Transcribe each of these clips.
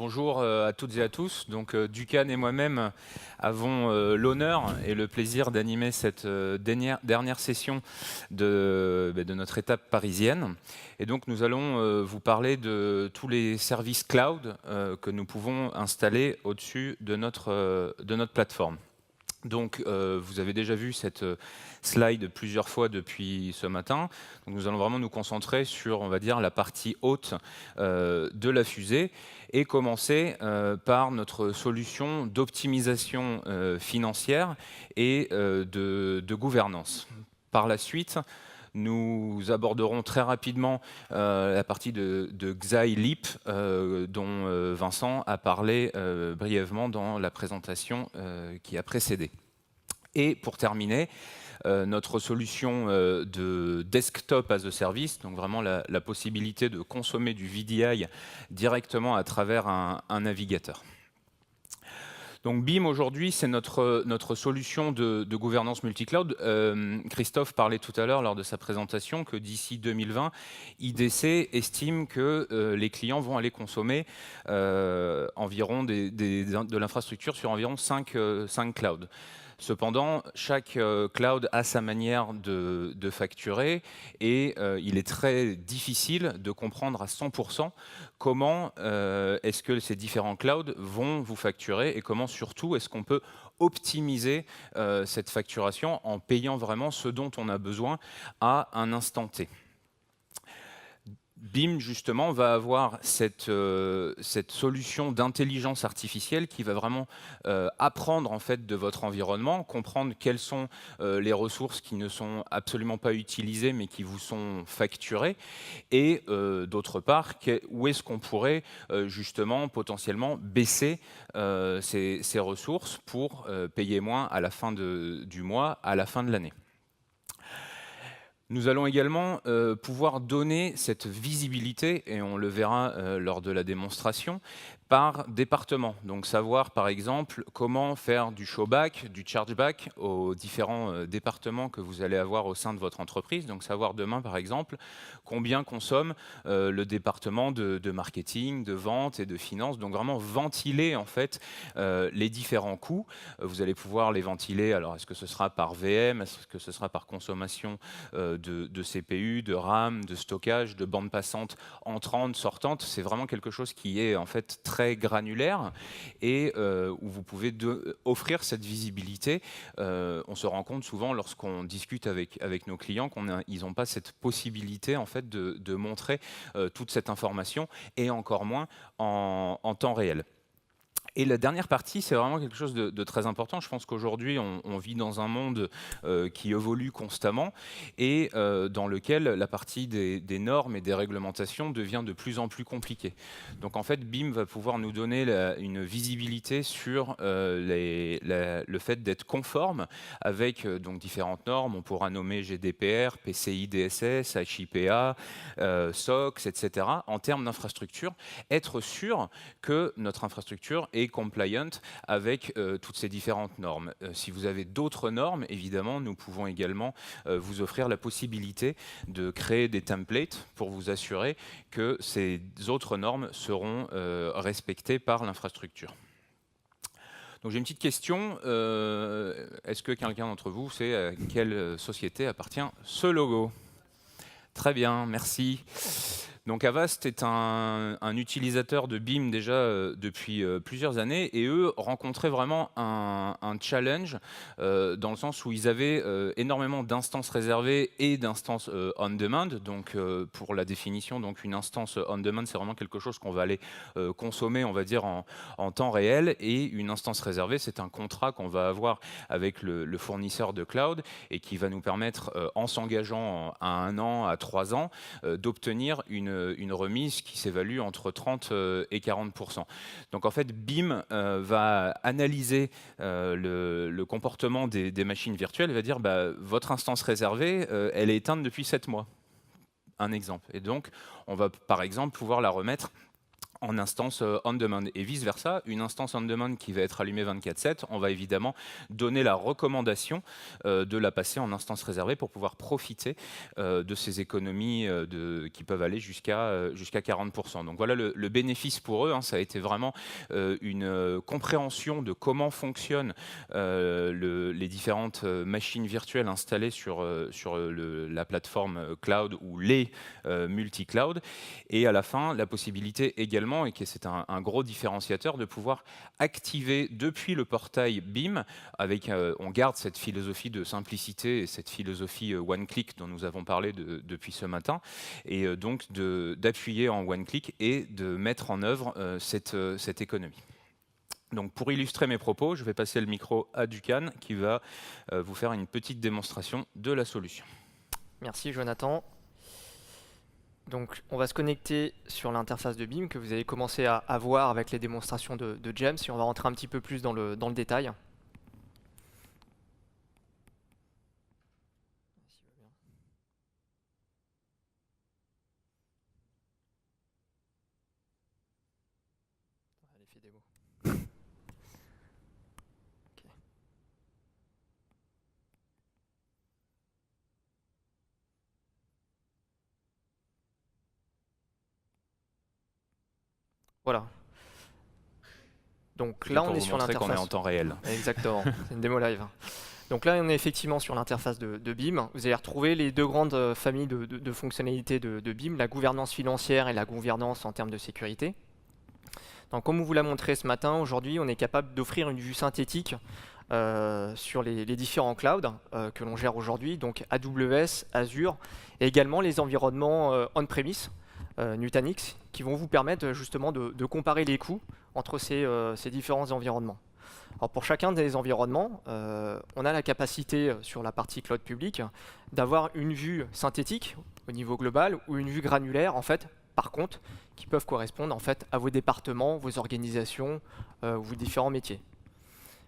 Bonjour à toutes et à tous. Donc, Ducan et moi-même avons l'honneur et le plaisir d'animer cette dernière session de notre étape parisienne. Et donc, nous allons vous parler de tous les services cloud que nous pouvons installer au-dessus de notre plateforme. Donc, vous avez déjà vu cette slide plusieurs fois depuis ce matin. Donc, nous allons vraiment nous concentrer sur, on va dire, la partie haute de la fusée et commencer par notre solution d'optimisation financière et de gouvernance. Par la suite, nous aborderons très rapidement la partie de Xai Leap dont Vincent a parlé brièvement dans la présentation qui a précédé. Et pour terminer, notre solution de desktop as a service, donc vraiment la possibilité de consommer du VDI directement à travers un navigateur. Donc BIM aujourd'hui, c'est notre solution de gouvernance multicloud. Christophe parlait tout à l'heure lors de sa présentation que d'ici 2020, IDC estime que les clients vont aller consommer environ de l'infrastructure sur environ 5 clouds. Cependant, chaque cloud a sa manière de facturer et il est très difficile de comprendre à 100% comment est-ce que ces différents clouds vont vous facturer et comment surtout est-ce qu'on peut optimiser cette facturation en payant vraiment ce dont on a besoin à un instant T. BIM, justement, va avoir cette solution d'intelligence artificielle qui va vraiment apprendre en fait, de votre environnement, comprendre quelles sont les ressources qui ne sont absolument pas utilisées mais qui vous sont facturées et d'autre part, où est-ce qu'on pourrait justement potentiellement baisser ces ressources pour payer moins à la fin du mois, à la fin de l'année. Nous allons également pouvoir donner cette visibilité, et on le verra lors de la démonstration, par département. Donc savoir par exemple comment faire du showback, du chargeback aux différents départements que vous allez avoir au sein de votre entreprise. Donc savoir demain par exemple combien consomme le département de marketing, de vente et de finance. Donc vraiment ventiler en fait les différents coûts. Vous allez pouvoir les ventiler. Alors est-ce que ce sera par VM, est-ce que ce sera par consommation de CPU, de RAM, de stockage, de bande passante entrante, sortante. C'est vraiment quelque chose qui est en fait très granulaire et où vous pouvez offrir cette visibilité. On se rend compte souvent lorsqu'on discute avec nos clients qu'ils n'ont pas cette possibilité en fait de montrer toute cette information et encore moins en temps réel. Et la dernière partie, c'est vraiment quelque chose de très important. Je pense qu'aujourd'hui, on vit dans un monde qui évolue constamment et dans lequel la partie des normes et des réglementations devient de plus en plus compliquée. Donc en fait, BIM va pouvoir nous donner une visibilité sur le fait d'être conforme avec donc différentes normes. On pourra nommer GDPR, PCI DSS, HIPAA, SOX, etc. En termes d'infrastructure, être sûr que notre infrastructure est compliant avec toutes ces différentes normes. Si vous avez d'autres normes, évidemment, nous pouvons également vous offrir la possibilité de créer des templates pour vous assurer que ces autres normes seront respectées par l'infrastructure. Donc j'ai une petite question. Est-ce que quelqu'un d'entre vous sait à quelle société appartient ce logo? Très bien, merci. Donc Avast est un utilisateur de BIM déjà depuis plusieurs années et eux rencontraient vraiment un challenge dans le sens où ils avaient énormément d'instances réservées et d'instances on-demand. Donc pour la définition, donc une instance on-demand, c'est vraiment quelque chose qu'on va aller consommer, on va dire, en temps réel, et une instance réservée, c'est un contrat qu'on va avoir avec le fournisseur de cloud et qui va nous permettre, en s'engageant à 1 an, à 3 ans, d'obtenir une remise qui s'évalue entre 30 et 40%. Donc en fait, BIM va analyser le comportement des machines virtuelles et va dire votre instance réservée, elle est éteinte depuis 7 mois. Un exemple. Et donc, on va par exemple pouvoir la remettre en instance on-demand. Et vice-versa, une instance on-demand qui va être allumée 24/7, on va évidemment donner la recommandation de la passer en instance réservée pour pouvoir profiter de ces économies qui peuvent aller jusqu'à 40%. Donc voilà le bénéfice pour eux, hein, ça a été vraiment une compréhension de comment fonctionnent les différentes machines virtuelles installées sur la plateforme cloud ou les multi-cloud. Et à la fin, la possibilité également, et que c'est un gros différenciateur, de pouvoir activer depuis le portail BIM, on garde cette philosophie de simplicité et cette philosophie one-click dont nous avons parlé depuis ce matin, et donc d'appuyer en one-click et de mettre en œuvre cette économie. Donc pour illustrer mes propos, je vais passer le micro à Dukan qui va vous faire une petite démonstration de la solution. Merci Jonathan. Donc on va se connecter sur l'interface de BIM que vous avez commencé à voir avec les démonstrations de James, et on va rentrer un petit peu plus dans le détail. L'effet démo. Voilà. Donc là, on est sur l'interface. Qu'on est en temps réel. Exactement, c'est une démo live. Donc là, on est effectivement sur l'interface de BIM. Vous allez retrouver les deux grandes familles de fonctionnalités de BIM, la gouvernance financière et la gouvernance en termes de sécurité. Donc, comme on vous l'a montré ce matin, aujourd'hui, on est capable d'offrir une vue synthétique sur les différents clouds que l'on gère aujourd'hui, donc AWS, Azure, et également les environnements on-premise, Nutanix, qui vont vous permettre justement de comparer les coûts entre ces différents environnements. Alors pour chacun des environnements, on a la capacité sur la partie cloud public d'avoir une vue synthétique au niveau global ou une vue granulaire en fait par contre qui peuvent correspondre en fait à vos départements, vos organisations, vos différents métiers.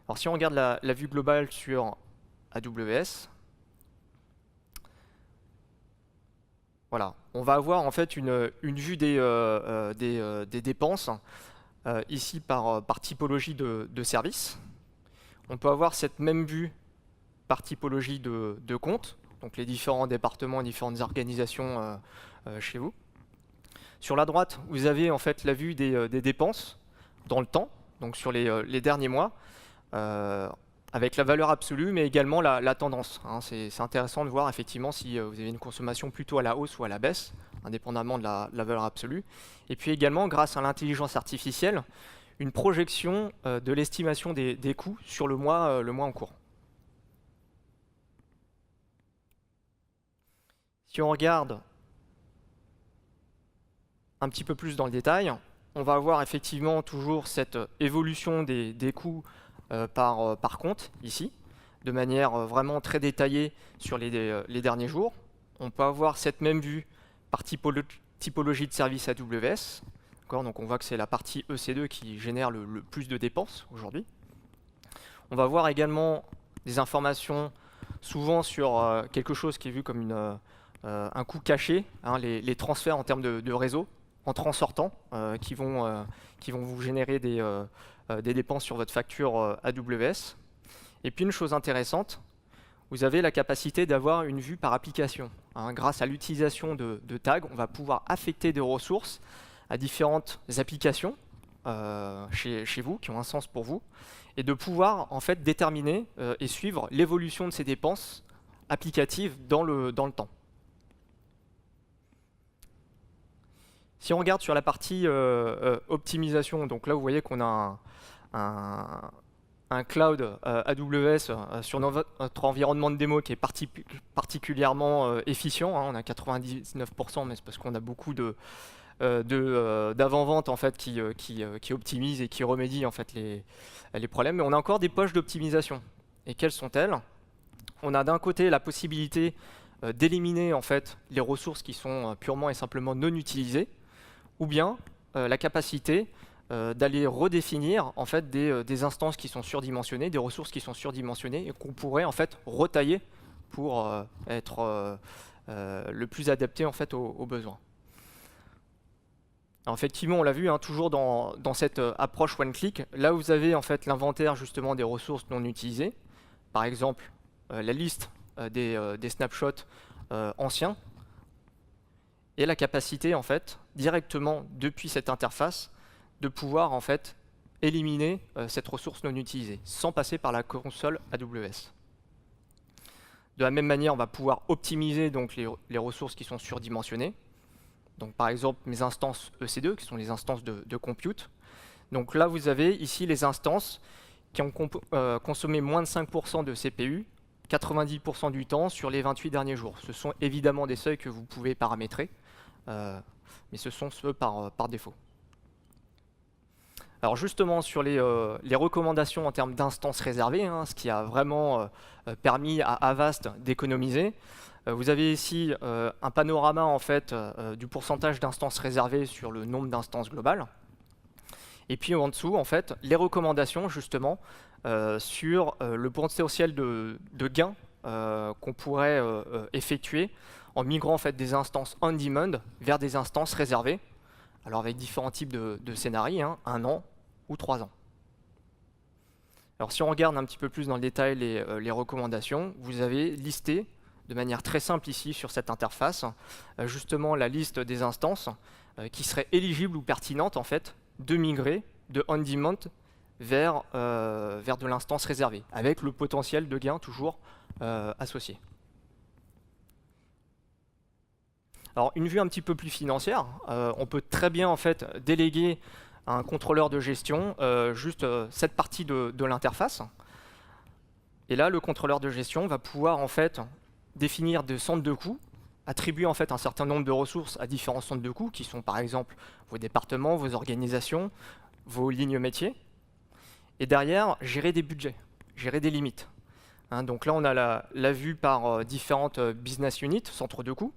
Alors si on regarde la vue globale sur AWS, voilà, on va avoir en fait une vue des dépenses ici par typologie de service. On peut avoir cette même vue par typologie de compte, donc les différents départements et différentes organisations chez vous. Sur la droite, vous avez en fait la vue des dépenses dans le temps, donc sur les derniers mois, avec la valeur absolue, mais également la tendance. Hein. C'est intéressant de voir effectivement si vous avez une consommation plutôt à la hausse ou à la baisse, indépendamment de la valeur absolue. Et puis également, grâce à l'intelligence artificielle, une projection de l'estimation des coûts sur le mois en cours. Si on regarde un petit peu plus dans le détail, on va avoir effectivement toujours cette évolution des coûts par compte, ici, de manière vraiment très détaillée sur les derniers jours. On peut avoir cette même vue par typologie de service AWS. Donc on voit que c'est la partie EC2 qui génère le plus de dépenses aujourd'hui. On va voir également des informations souvent sur quelque chose qui est vu comme un coût caché, hein, les transferts en termes de réseau, entrant-sortant, qui vont vous générer des dépenses sur votre facture AWS. Et puis une chose intéressante, vous avez la capacité d'avoir une vue par application. Hein, grâce à l'utilisation de tags, on va pouvoir affecter des ressources à différentes applications chez vous, qui ont un sens pour vous, et de pouvoir en fait déterminer et suivre l'évolution de ces dépenses applicatives dans le temps. Si on regarde sur la partie optimisation, donc là vous voyez qu'on a un cloud AWS sur notre environnement de démo qui est particulièrement efficient. Hein, on a 99%, mais c'est parce qu'on a beaucoup d'avant-vente en fait qui optimise et qui remédie en fait les problèmes. Mais on a encore des poches d'optimisation. Et quelles sont-elles? On a d'un côté la possibilité d'éliminer en fait les ressources qui sont purement et simplement non utilisées, ou bien la capacité d'aller redéfinir en fait des instances qui sont surdimensionnées, des ressources qui sont surdimensionnées et qu'on pourrait en fait retailler pour être le plus adapté en fait aux besoins. Alors effectivement, on l'a vu, hein, toujours dans cette approche one-click, là où vous avez en fait l'inventaire justement des ressources non utilisées, par exemple la liste des snapshots anciens, et la capacité en fait directement depuis cette interface de pouvoir en fait éliminer cette ressource non utilisée sans passer par la console AWS. De la même manière, on va pouvoir optimiser donc les ressources qui sont surdimensionnées. Donc par exemple mes instances EC2 qui sont les instances de compute. Donc là vous avez ici les instances qui ont consommé moins de 5% de CPU 90% du temps sur les 28 derniers jours. Ce sont évidemment des seuils que vous pouvez paramétrer, mais ce sont ceux par défaut. Alors justement sur les recommandations en termes d'instances réservées, hein, ce qui a vraiment permis à Avast d'économiser, vous avez ici un panorama en fait, du pourcentage d'instances réservées sur le nombre d'instances globales. Et puis en dessous, en fait, les recommandations justement sur le potentiel de gain qu'on pourrait effectuer en migrant en fait, des instances on-demand vers des instances réservées. Alors avec différents types de scénarios, hein, 1 an ou 3 ans. Alors si on regarde un petit peu plus dans le détail les recommandations, vous avez listé de manière très simple ici sur cette interface, justement la liste des instances qui seraient éligibles ou pertinentes en fait de migrer de on-demand vers de l'instance réservée, avec le potentiel de gain toujours associé. Alors une vue un petit peu plus financière, on peut très bien en fait déléguer à un contrôleur de gestion juste cette partie de l'interface. Et là, le contrôleur de gestion va pouvoir en fait définir des centres de coûts, attribuer en fait un certain nombre de ressources à différents centres de coûts qui sont par exemple vos départements, vos organisations, vos lignes métiers, et derrière gérer des budgets, gérer des limites. Hein, donc là on a la vue par différentes business units, centres de coûts,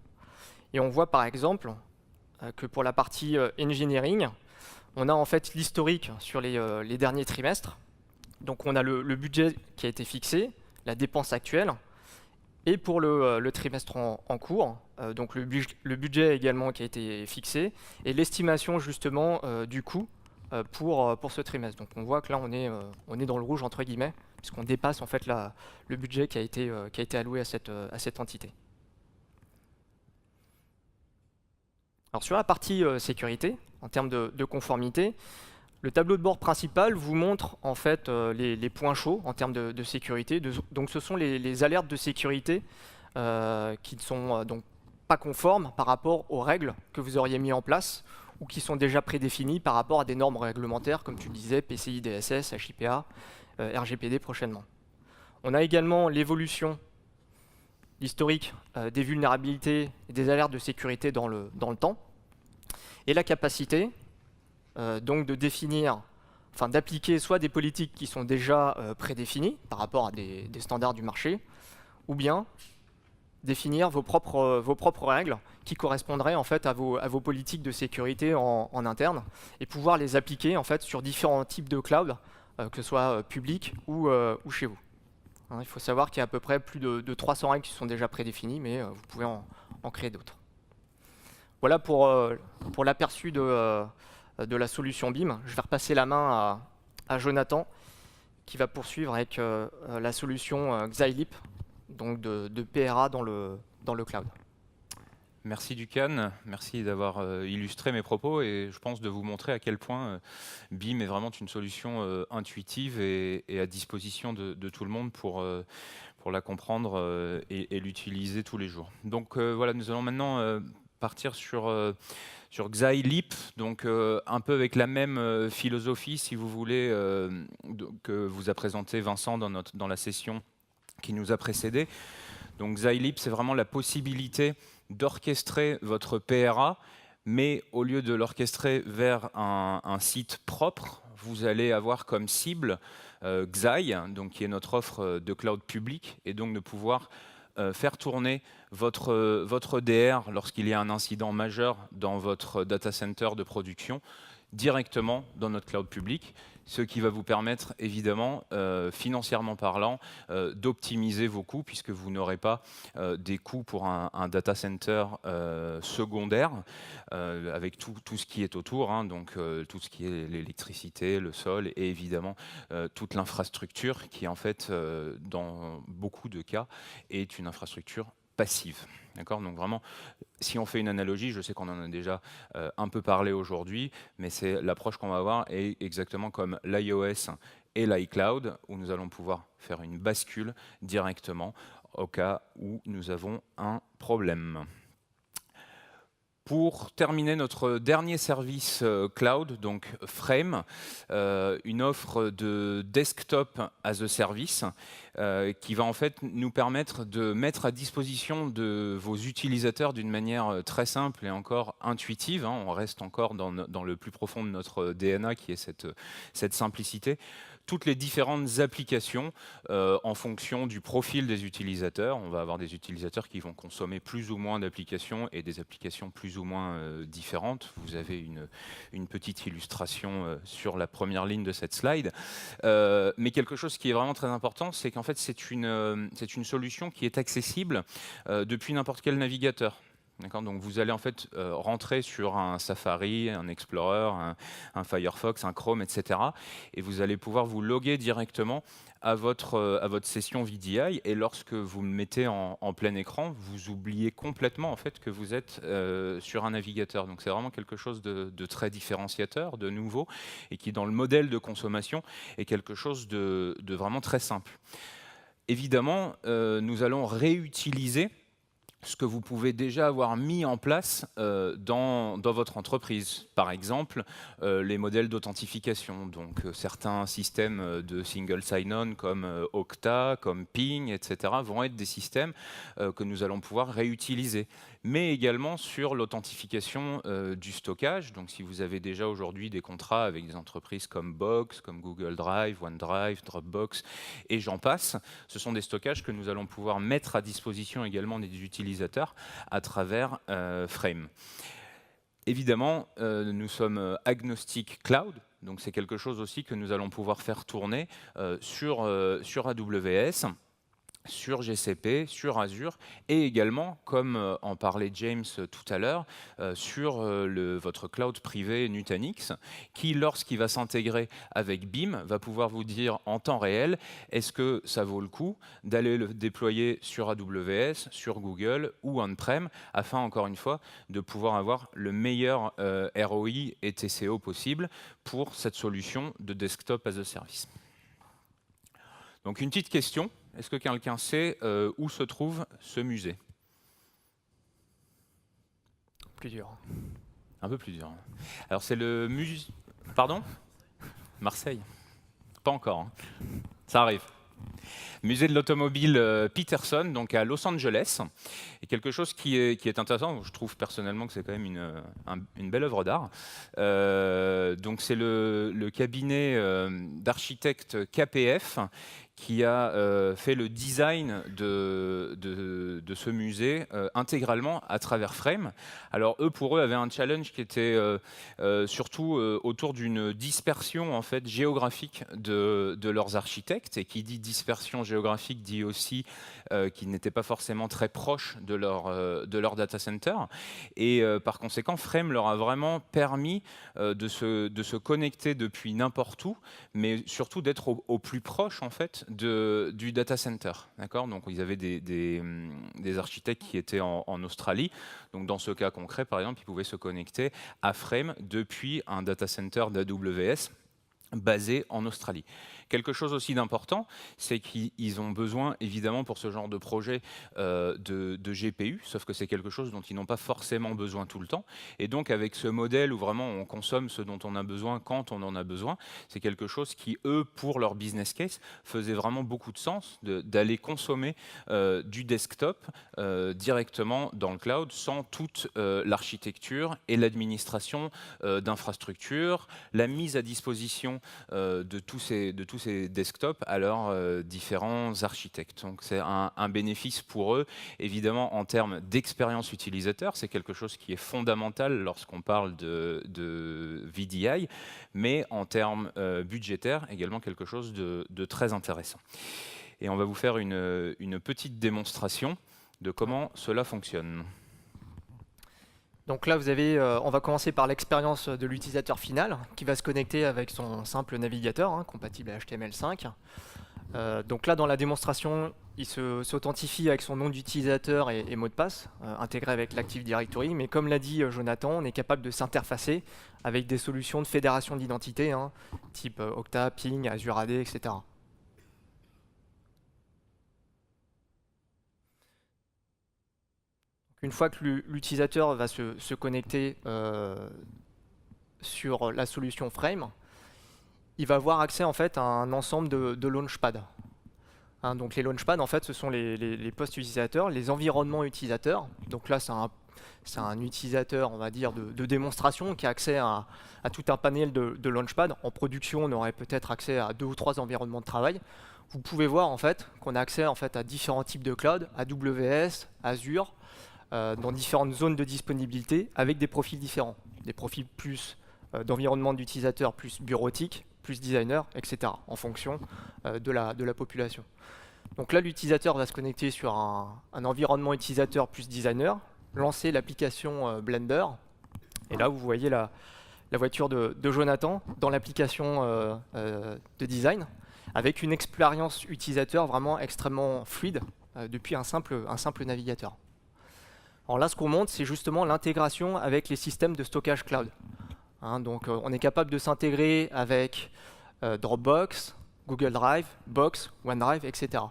et on voit par exemple que pour la partie engineering, on a en fait l'historique sur les derniers trimestres. Donc on a le budget qui a été fixé, la dépense actuelle, et pour le trimestre en cours, donc le budget également qui a été fixé, et l'estimation justement du coût pour ce trimestre. Donc on voit que là on est dans le rouge entre guillemets, puisqu'on dépasse en fait le budget qui a été alloué à cette entité. Alors sur la partie sécurité, en termes de conformité, le tableau de bord principal vous montre en fait les points chauds en termes de sécurité. Donc ce sont les alertes de sécurité qui ne sont donc pas conformes par rapport aux règles que vous auriez mis en place ou qui sont déjà prédéfinies par rapport à des normes réglementaires comme tu le disais, PCI DSS, HIPAA, RGPD prochainement. On a également l'évolution, l'historique des vulnérabilités et des alertes de sécurité dans le temps et la capacité donc de définir, enfin d'appliquer soit des politiques qui sont déjà prédéfinies par rapport à des standards du marché, ou bien définir vos propres règles qui correspondraient en fait à vos politiques de sécurité en interne et pouvoir les appliquer en fait sur différents types de cloud, que ce soit public ou chez vous. Hein, il faut savoir qu'il y a à peu près plus de 300 règles qui sont déjà prédéfinies, mais vous pouvez en créer d'autres. Voilà pour l'aperçu de la solution BIM. Je vais repasser la main à Jonathan qui va poursuivre avec la solution Xylip, donc de PRA dans le cloud. Merci Ducan, merci d'avoir illustré mes propos et je pense de vous montrer à quel point BIM est vraiment une solution intuitive et à disposition de tout le monde pour la comprendre et l'utiliser tous les jours. Donc voilà, nous allons maintenant partir sur Xylip, donc un peu avec la même philosophie, si vous voulez, que vous a présenté Vincent dans la session qui nous a précédé. Donc Xylip, c'est vraiment la possibilité d'orchestrer votre PRA, mais au lieu de l'orchestrer vers un site propre, vous allez avoir comme cible Xi, donc qui est notre offre de cloud public, et donc de pouvoir faire tourner votre DR lorsqu'il y a un incident majeur dans votre data center de production directement dans notre cloud public, ce qui va vous permettre évidemment, financièrement parlant, d'optimiser vos coûts puisque vous n'aurez pas des coûts pour un data center secondaire avec tout ce qui est autour, hein, donc tout ce qui est l'électricité, le sol et évidemment toute l'infrastructure qui en fait dans beaucoup de cas est une infrastructure passive. D'accord, donc vraiment, si on fait une analogie, je sais qu'on en a déjà un peu parlé aujourd'hui, mais c'est l'approche qu'on va avoir est exactement comme l'iOS et l'iCloud, où nous allons pouvoir faire une bascule directement au cas où nous avons un problème. Pour terminer notre dernier service cloud, donc Frame, une offre de desktop as a service qui va en fait nous permettre de mettre à disposition de vos utilisateurs d'une manière très simple et encore intuitive, hein, on reste encore dans le plus profond de notre DNA qui est cette simplicité, toutes les différentes applications en fonction du profil des utilisateurs. On va avoir des utilisateurs qui vont consommer plus ou moins d'applications et des applications plus ou moins différentes. Vous avez une petite illustration sur la première ligne de cette slide. Mais quelque chose qui est vraiment très important, c'est qu'en fait, c'est une solution qui est accessible depuis n'importe quel navigateur. Donc vous allez en fait rentrer sur un Safari, un Explorer, un Firefox, un Chrome, etc. Et vous allez pouvoir vous loguer directement à votre session VDI. Et lorsque vous le mettez en plein écran, vous oubliez complètement en fait que vous êtes sur un navigateur. Donc c'est vraiment quelque chose de très différenciateur, de nouveau, et qui dans le modèle de consommation est quelque chose de vraiment très simple. Évidemment, nous allons réutiliser ce que vous pouvez déjà avoir mis en place dans votre entreprise. Par exemple, les modèles d'authentification. Donc, certains systèmes de single sign-on comme Okta, comme Ping, etc. vont être des systèmes que nous allons pouvoir réutiliser. Mais également sur l'authentification du stockage. Donc, si vous avez déjà aujourd'hui des contrats avec des entreprises comme Box, comme Google Drive, OneDrive, Dropbox, et j'en passe, ce sont des stockages que nous allons pouvoir mettre à disposition également des utilisateurs à travers Frame. Évidemment, nous sommes agnostic cloud, donc c'est quelque chose aussi que nous allons pouvoir faire tourner sur AWS, sur GCP, sur Azure, et également, comme en parlait James tout à l'heure, sur votre cloud privé Nutanix, qui, lorsqu'il va s'intégrer avec BIM, va pouvoir vous dire en temps réel, est-ce que ça vaut le coup d'aller le déployer sur AWS, sur Google ou on-prem, afin, encore une fois, de pouvoir avoir le meilleur ROI et TCO possible pour cette solution de desktop as a service. Donc une petite question, est-ce que quelqu'un sait où se trouve ce musée? Plus dur. Un peu plus dur. Alors c'est le musée... Pardon? Marseille? Pas encore, hein. Ça arrive. Musée de l'automobile Peterson, donc à Los Angeles. Et quelque chose qui est intéressant, je trouve personnellement que c'est quand même une belle œuvre d'art. Donc c'est le cabinet d'architectes KPF qui a fait le design de ce musée intégralement à travers Frame. Alors pour eux, avaient un challenge qui était surtout autour d'une dispersion en fait géographique de leurs architectes. Et qui dit dispersion géographique dit aussi qu'ils n'étaient pas forcément très proches de leur data center. Et par conséquent, Frame leur a vraiment permis de se connecter depuis n'importe où, mais surtout d'être au plus proche en fait du data center. D'accord, donc ils avaient des architectes qui étaient en Australie. Donc dans ce cas concret, par exemple, ils pouvaient se connecter à Frame depuis un data center d'AWS basé en Australie. Quelque chose aussi d'important, c'est qu'ils ont besoin, évidemment, pour ce genre de projet, de GPU, sauf que c'est quelque chose dont ils n'ont pas forcément besoin tout le temps. Et donc, avec ce modèle où vraiment on consomme ce dont on a besoin quand on en a besoin, c'est quelque chose qui, eux, pour leur business case, faisait vraiment beaucoup de sens d'aller consommer du desktop directement dans le cloud sans toute l'architecture et l'administration d'infrastructures, la mise à disposition de tous ces desktops à leurs différents architectes. Donc c'est un bénéfice pour eux, évidemment en termes d'expérience utilisateur, c'est quelque chose qui est fondamental lorsqu'on parle de VDI, mais en termes budgétaires, également quelque chose de très intéressant. Et on va vous faire une petite démonstration de comment cela fonctionne. Donc là, on va commencer par l'expérience de l'utilisateur final qui va se connecter avec son simple navigateur, compatible à HTML5. Donc là, dans la démonstration, il s'authentifie avec son nom d'utilisateur et mot de passe, intégré avec l'Active Directory. Mais comme l'a dit Jonathan, on est capable de s'interfacer avec des solutions de fédération d'identité, type Okta, Ping, Azure AD, etc. Une fois que l'utilisateur va se connecter sur la solution Frame, il va avoir accès en fait à un ensemble de launchpads. Donc les launchpads, en fait, ce sont les postes utilisateurs, les environnements utilisateurs. Donc là, c'est un utilisateur, on va dire, de démonstration qui a accès à tout un panel de launchpads. En production, on aurait peut-être accès à 2 ou 3 environnements de travail. Vous pouvez voir en fait qu'on a accès en fait à différents types de cloud, AWS, Azure, dans différentes zones de disponibilité avec des profils différents. Des profils plus d'environnement d'utilisateur, plus bureautique, plus designer, etc. en fonction de la population. Donc là, l'utilisateur va se connecter sur un environnement utilisateur plus designer, lancer l'application Blender. Et là, vous voyez la voiture de Jonathan dans l'application de design, avec une expérience utilisateur vraiment extrêmement fluide depuis un simple navigateur. Alors là, ce qu'on montre, c'est justement l'intégration avec les systèmes de stockage cloud. Donc, on est capable de s'intégrer avec Dropbox, Google Drive, Box, OneDrive, etc.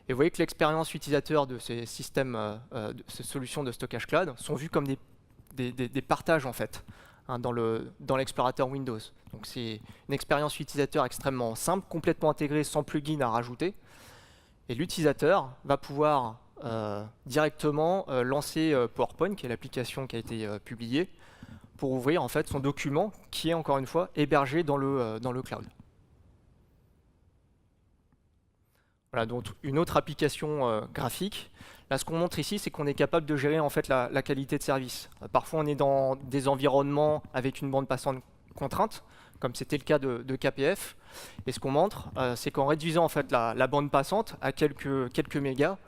Et vous voyez que l'expérience utilisateur de ces systèmes, de ces solutions de stockage cloud sont vues comme des partages en fait, dans l'explorateur Windows. Donc c'est une expérience utilisateur extrêmement simple, complètement intégrée, sans plugin à rajouter. Et l'utilisateur va pouvoir directement lancer PowerPoint, qui est l'application qui a été publiée, pour ouvrir en fait son document qui est encore une fois hébergé dans le cloud. Voilà, donc une autre application graphique. Là, ce qu'on montre ici, c'est qu'on est capable de gérer en fait la qualité de service. Parfois, on est dans des environnements avec une bande passante contrainte, comme c'était le cas de KPF. Et ce qu'on montre, c'est qu'en réduisant en fait la bande passante à quelques mégas,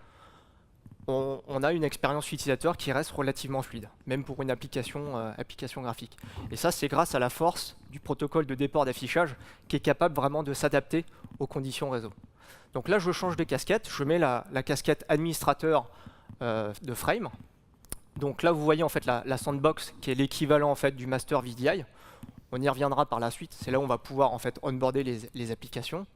on a une expérience utilisateur qui reste relativement fluide, même pour une application graphique. Et ça, c'est grâce à la force du protocole de déport d'affichage qui est capable vraiment de s'adapter aux conditions réseau. Donc là, je change de casquette, je mets la casquette administrateur de Frame. Donc là, vous voyez en fait la sandbox qui est l'équivalent en fait du master VDI. On y reviendra par la suite. C'est là où on va pouvoir en fait onboarder les applications.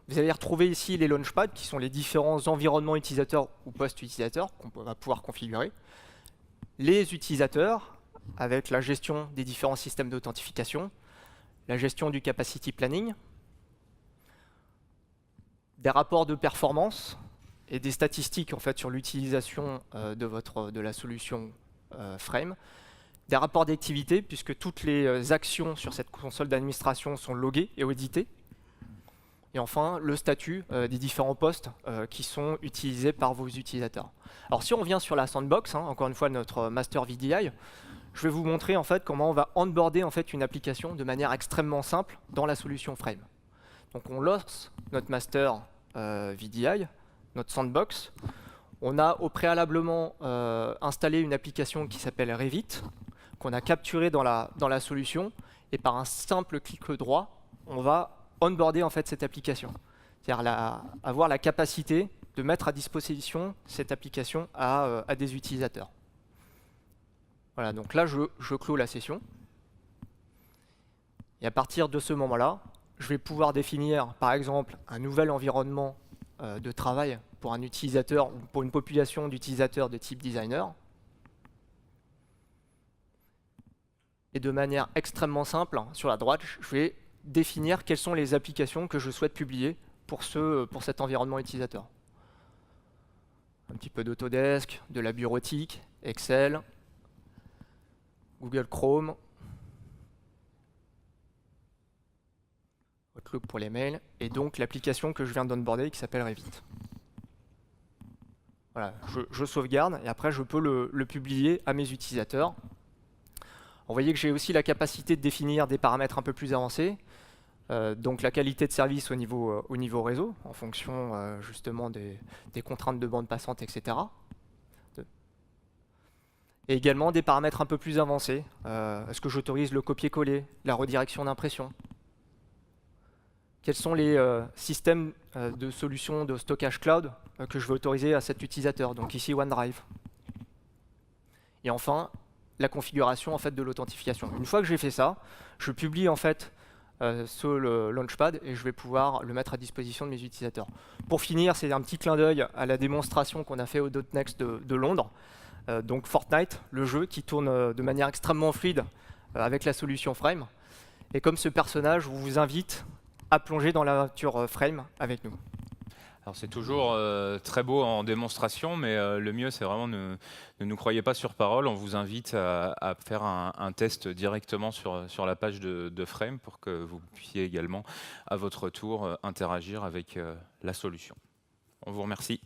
Vous allez retrouver ici les launchpads qui sont les différents environnements utilisateurs ou post-utilisateurs qu'on va pouvoir configurer. Les utilisateurs avec la gestion des différents systèmes d'authentification, la gestion du capacity planning, des rapports de performance et des statistiques en fait sur l'utilisation de la solution Frame, des rapports d'activité puisque toutes les actions sur cette console d'administration sont loguées et auditées. Et enfin, le statut des différents postes qui sont utilisés par vos utilisateurs. Alors si on revient sur la sandbox, encore une fois notre master VDI, je vais vous montrer en fait comment on va onboarder en fait une application de manière extrêmement simple dans la solution Frame. Donc on lance notre master VDI, notre sandbox. On a au préalablement installé une application qui s'appelle Revit, qu'on a capturée dans la solution, et par un simple clic droit, on va onboarder en fait cette application. C'est-à-dire avoir la capacité de mettre à disposition cette application à des utilisateurs. Voilà, donc là je clôt la session. Et à partir de ce moment-là, je vais pouvoir définir par exemple un nouvel environnement de travail pour un utilisateur ou pour une population d'utilisateurs de type designer. Et de manière extrêmement simple, sur la droite, je vais définir quelles sont les applications que je souhaite publier pour cet environnement utilisateur. Un petit peu d'Autodesk, de la bureautique, Excel, Google Chrome, Outlook pour les mails, et donc l'application que je viens d'onboarder qui s'appelle Revit. Voilà, je sauvegarde et après je peux le publier à mes utilisateurs. Vous voyez que j'ai aussi la capacité de définir des paramètres un peu plus avancés, donc la qualité de service au niveau réseau, en fonction justement des contraintes de bande passante, etc. Et également des paramètres un peu plus avancés. Est-ce que j'autorise le copier-coller, la redirection d'impression? Quels sont les systèmes de solutions de stockage cloud que je veux autoriser à cet utilisateur? Donc ici OneDrive. Et enfin, la configuration en fait, de l'authentification. Une fois que j'ai fait ça, je publie en fait sur le Launchpad et je vais pouvoir le mettre à disposition de mes utilisateurs. Pour finir, c'est un petit clin d'œil à la démonstration qu'on a fait au .next de Londres. Donc Fortnite, le jeu qui tourne de manière extrêmement fluide avec la solution Frame. Et comme ce personnage, je vous invite à plonger dans l'aventure Frame avec nous. Alors c'est toujours très beau en démonstration, mais le mieux c'est vraiment ne nous croyez pas sur parole. On vous invite à faire un test directement sur la page de Frame pour que vous puissiez également à votre tour interagir avec la solution. On vous remercie.